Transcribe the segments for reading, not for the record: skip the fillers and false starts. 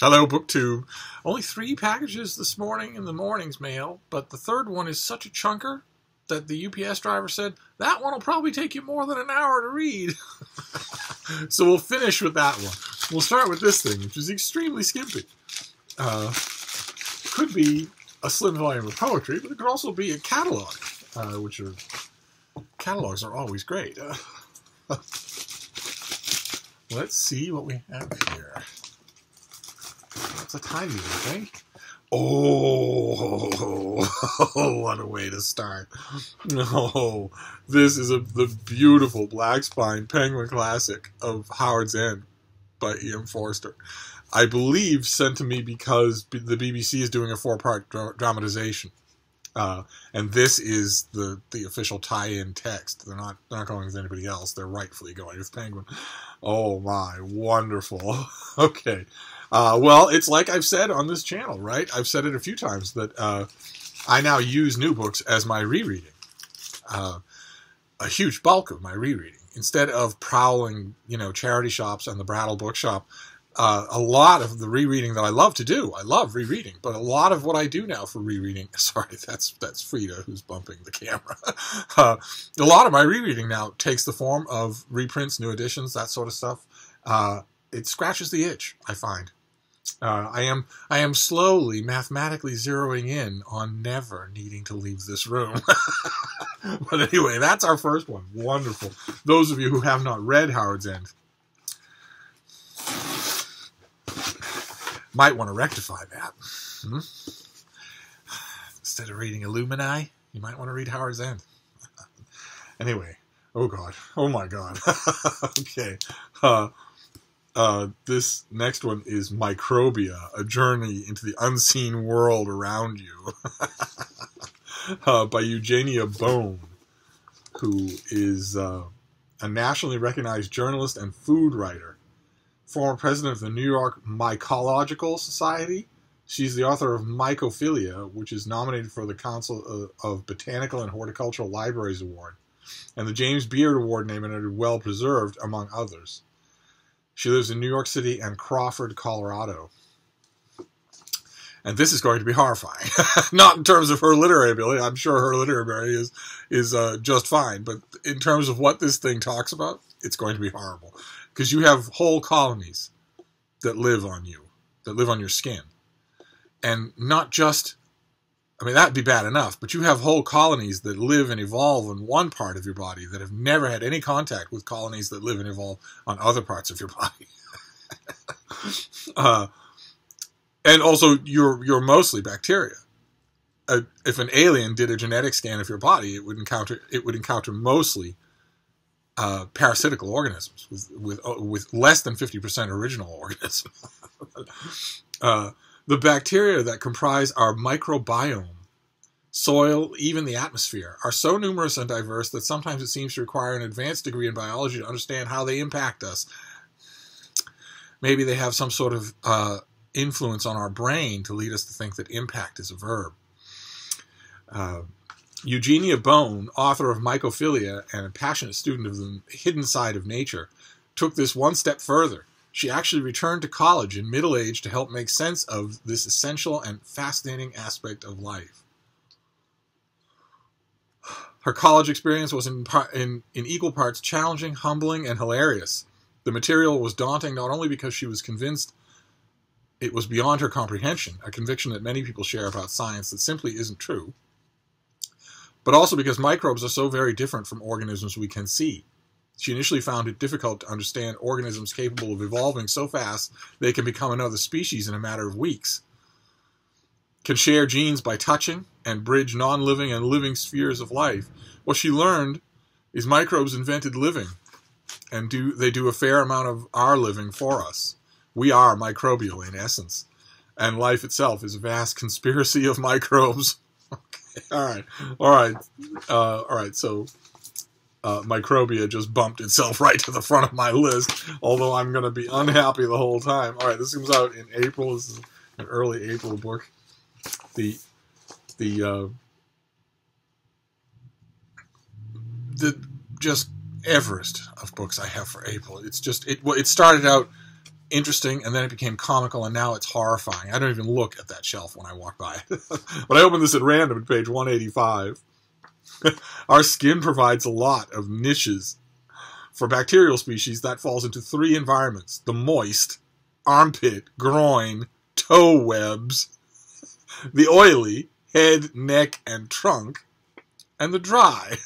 Hello, BookTube. Only 3 packages this morning in the morning's mail, but the third one is such a chunker that the UPS driver said, that one will probably take you more than an hour to read. So we'll finish with that one. We'll start with this thing, which is extremely skimpy. Could be a slim volume of poetry, but it could also be a catalog, catalogs are always great. Let's see what we have here. It's a tiny little thing. Oh, what a way to start. Oh, this is the beautiful Black Spine Penguin classic of Howard's End by E.M. Forster. I believe sent to me because the BBC is doing a 4-part dramatization. And this is the official tie-in text. They're not going with anybody else. They're rightfully going with Penguin. Oh my, wonderful. Okay. Well, it's like I've said on this channel, right? I've said it a few times that I now use new books as my rereading. A huge bulk of my rereading. Instead of prowling, charity shops and the Brattle Bookshop, a lot of the rereading that I love to do, I love rereading, but a lot of what I do now for rereading, sorry, that's Frida who's bumping the camera. A lot of my rereading now takes the form of reprints, new editions, that sort of stuff. It scratches the itch, I find. I am slowly, mathematically zeroing in on never needing to leave this room. But anyway, that's our first one. Wonderful. Those of you who have not read Howard's End might want to rectify that. Instead of reading Illumini, you might want to read Howard's End. Anyway, oh God, oh my God. Okay. This next one is Microbia, A Journey into the Unseen World Around You, by Eugenia Bone, who is a nationally recognized journalist and food writer, former president of the New York Mycological Society. She's the author of Mycophilia, which is nominated for the Council of Botanical and Horticultural Libraries Award, and the James Beard Award nominated Well Preserved, among others. She lives in New York City and Crawford, Colorado. And this is going to be horrifying. Not in terms of her literary ability. I'm sure her literary ability is just fine. But in terms of what this thing talks about, it's going to be horrible. Because you have whole colonies that live on you, that live on your skin. And not just, that'd be bad enough, but you have whole colonies that live and evolve in one part of your body that have never had any contact with colonies that live and evolve on other parts of your body. And also, you're mostly bacteria. If an alien did a genetic scan of your body, it would encounter mostly parasitical organisms with less than 50% original organisms. The bacteria that comprise our microbiome, soil, even the atmosphere, are so numerous and diverse that sometimes it seems to require an advanced degree in biology to understand how they impact us. Maybe they have some sort of influence on our brain to lead us to think that impact is a verb. Eugenia Bone, author of Mycophilia and a passionate student of the hidden side of nature, took this one step further. She actually returned to college in middle age to help make sense of this essential and fascinating aspect of life. Her college experience was in equal parts challenging, humbling, and hilarious. The material was daunting not only because she was convinced it was beyond her comprehension, a conviction that many people share about science that simply isn't true, but also because microbes are so very different from organisms we can see. She initially found it difficult to understand organisms capable of evolving so fast they can become another species in a matter of weeks, can share genes by touching, and bridge non-living and living spheres of life. What she learned is microbes invented living, and they do a fair amount of our living for us. We are microbial in essence, and life itself is a vast conspiracy of microbes. Okay, all right, so Microbia just bumped itself right to the front of my list, although I'm going to be unhappy the whole time. All right, this comes out in April. This is an early April book. The just Everest of books I have for April. It's just it started out interesting, and then it became comical, and now it's horrifying. I don't even look at that shelf when I walk by. But I opened this at random at page 185. Our skin provides a lot of niches. For bacterial species, that falls into 3 environments: the moist, armpit, groin, toe webs; the oily, head, neck, and trunk; and the dry,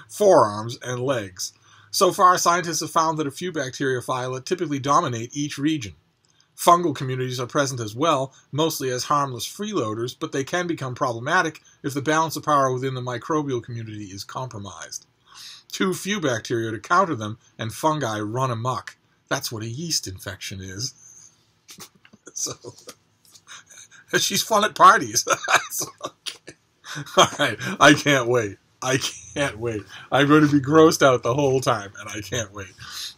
forearms and legs. So far, scientists have found that a few bacteriophyla typically dominate each region. Fungal communities are present as well, mostly as harmless freeloaders, but they can become problematic if the balance of power within the microbial community is compromised. Too few bacteria to counter them, and fungi run amok. That's what a yeast infection is. So, she's fun at parties. Okay. All right, I can't wait. I can't wait. I'm going to be grossed out the whole time, and I can't wait.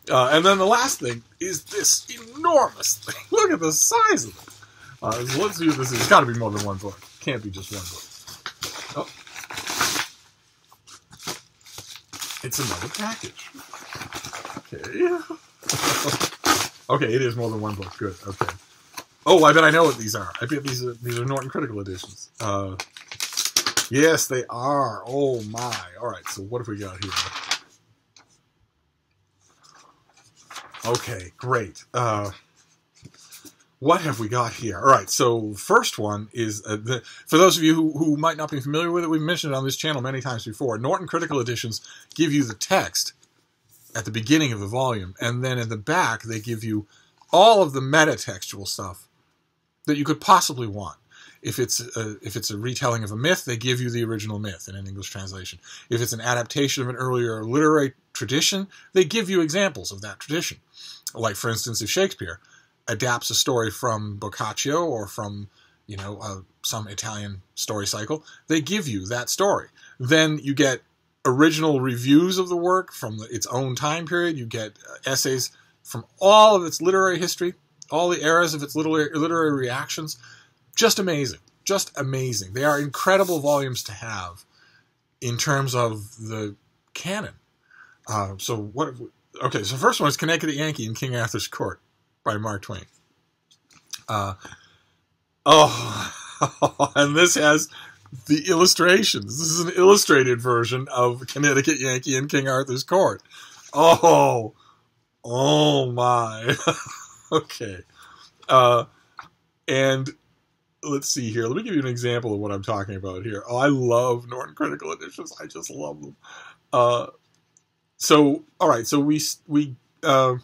And then the last thing is this enormous thing. Look at the size of it. So let's see what this is. It's got to be more than one book. Can't be just one book. Oh. It's another package. Okay. Okay, it is more than one book. Good. Okay. Oh, I bet I know what these are. I bet these are Norton Critical editions. Yes, they are. Oh my. All right. So what have we got here? Okay, great. What have we got here? All right. So first one is for those of you who might not be familiar with it, we've mentioned it on this channel many times before. Norton Critical editions give you the text at the beginning of the volume, and then in the back they give you all of the metatextual stuff that you could possibly want. If it's a retelling of a myth, they give you the original myth in an English translation. If it's an adaptation of an earlier literary tradition, they give you examples of that tradition. Like, for instance, if Shakespeare adapts a story from Boccaccio or from, some Italian story cycle, they give you that story. Then you get original reviews of the work from its own time period. You get essays from all of its literary history, all the eras of its literary reactions. Just amazing. Just amazing. They are incredible volumes to have in terms of the canon. Okay, so first one is Connecticut Yankee in King Arthur's Court by Mark Twain. And this has the illustrations. This is an illustrated version of Connecticut Yankee in King Arthur's Court. Oh my. Okay. And let's see here. Let me give you an example of what I'm talking about here. Oh, I love Norton Critical editions. I just love them. So, all right. So the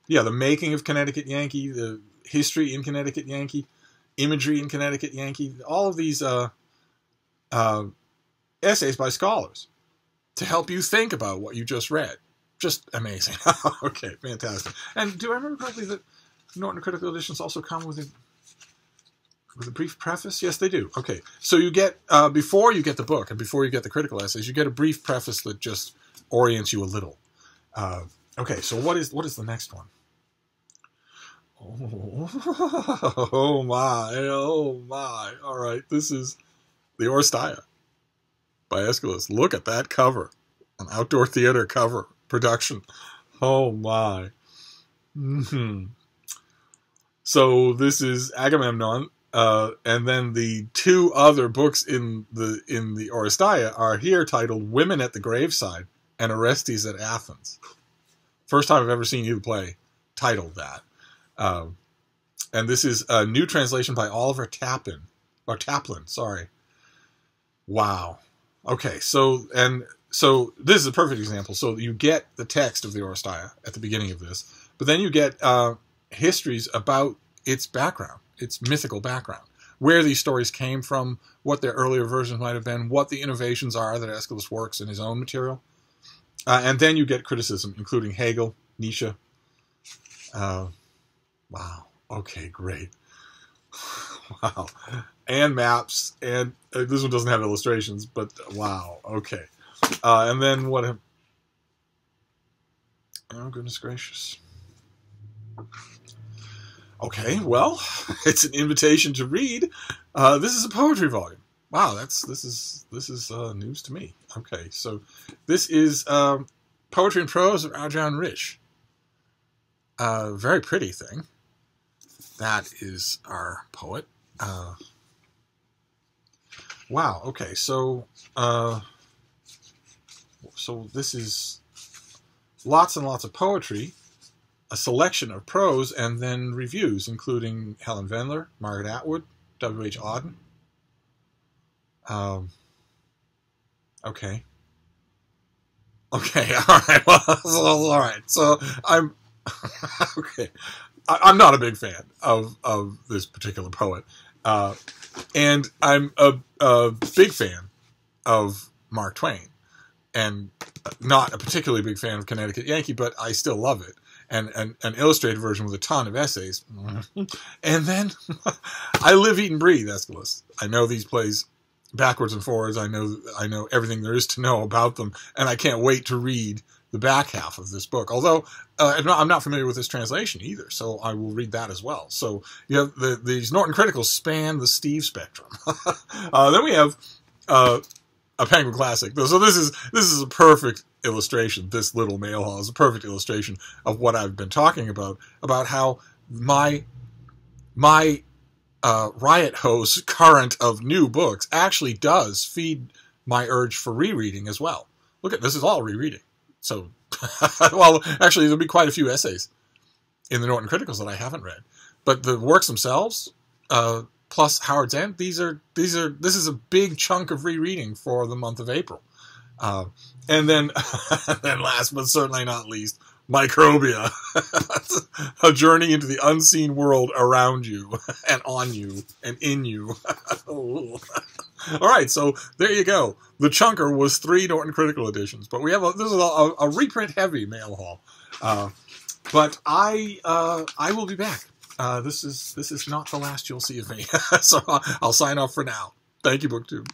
making of Connecticut Yankee, the history in Connecticut Yankee, imagery in Connecticut Yankee, all of these essays by scholars to help you think about what you just read. Just amazing. Okay, fantastic. And do I remember correctly that Norton Critical editions also come with a brief preface? Yes, they do. Okay, so you get, before you get the book and before you get the critical essays, you get a brief preface that just orients you a little. Okay, so what is the next one? Oh my. All right, this is the Oresteia by Aeschylus. Look at that cover. An outdoor theater cover production. Oh my. So this is Agamemnon, and then the 2 other books in the Oresteia are here titled Women at the Graveside and Orestes at Athens. First time I've ever seen either play titled that. And this is a new translation by Oliver Taplin. Sorry. Wow. Okay, so this is a perfect example. So you get the text of the Oresteia at the beginning of this, but then you get histories about its background, its mythical background, where these stories came from, what their earlier versions might have been, what the innovations are that Aeschylus works in his own material. And then you get criticism, including Hegel, Nietzsche. Wow. Okay, great. Wow. And maps. And this one doesn't have illustrations, but wow. Okay. And then what? Oh, goodness gracious. Okay, well, it's an invitation to read. This is a poetry volume. Wow, this is news to me. Okay, so this is Poetry and Prose of Aujan Rich. Very pretty thing. that is our poet. Wow. Okay. So this is lots and lots of poetry, a selection of prose, and then reviews, including Helen Vendler, Margaret Atwood, W.H. Auden. Okay. Okay. All right. Well, all right. So I'm okay. I'm not a big fan of this particular poet, and I'm a big fan of Mark Twain, and not a particularly big fan of Connecticut Yankee, but I still love it. And an illustrated version with a ton of essays. And then I live, eat, and breathe Aeschylus. I know these plays backwards and forwards. I know everything there is to know about them, and I can't wait to read the back half of this book. Although I'm not familiar with this translation either, so I will read that as well. So you have these Norton Criticals span the Steve spectrum. Then we have a Penguin Classic. So this is a perfect illustration. This little mail haul is a perfect illustration of what I've been talking about how my riot hose current of new books actually does feed my urge for rereading as well. Look at this, is all rereading. So, well, actually, there'll be quite a few essays in the Norton Criticals that I haven't read, but the works themselves, plus Howard's End, this is a big chunk of rereading for the month of April. And then, then last but certainly not least, Microbia, a journey into the unseen world around you and on you and in you. All right, so there you go. The chunker was 3 Norton Critical editions, but we have this is a reprint heavy mail haul. But I will be back. This is not the last you'll see of me. So I'll sign off for now. Thank you, BookTube.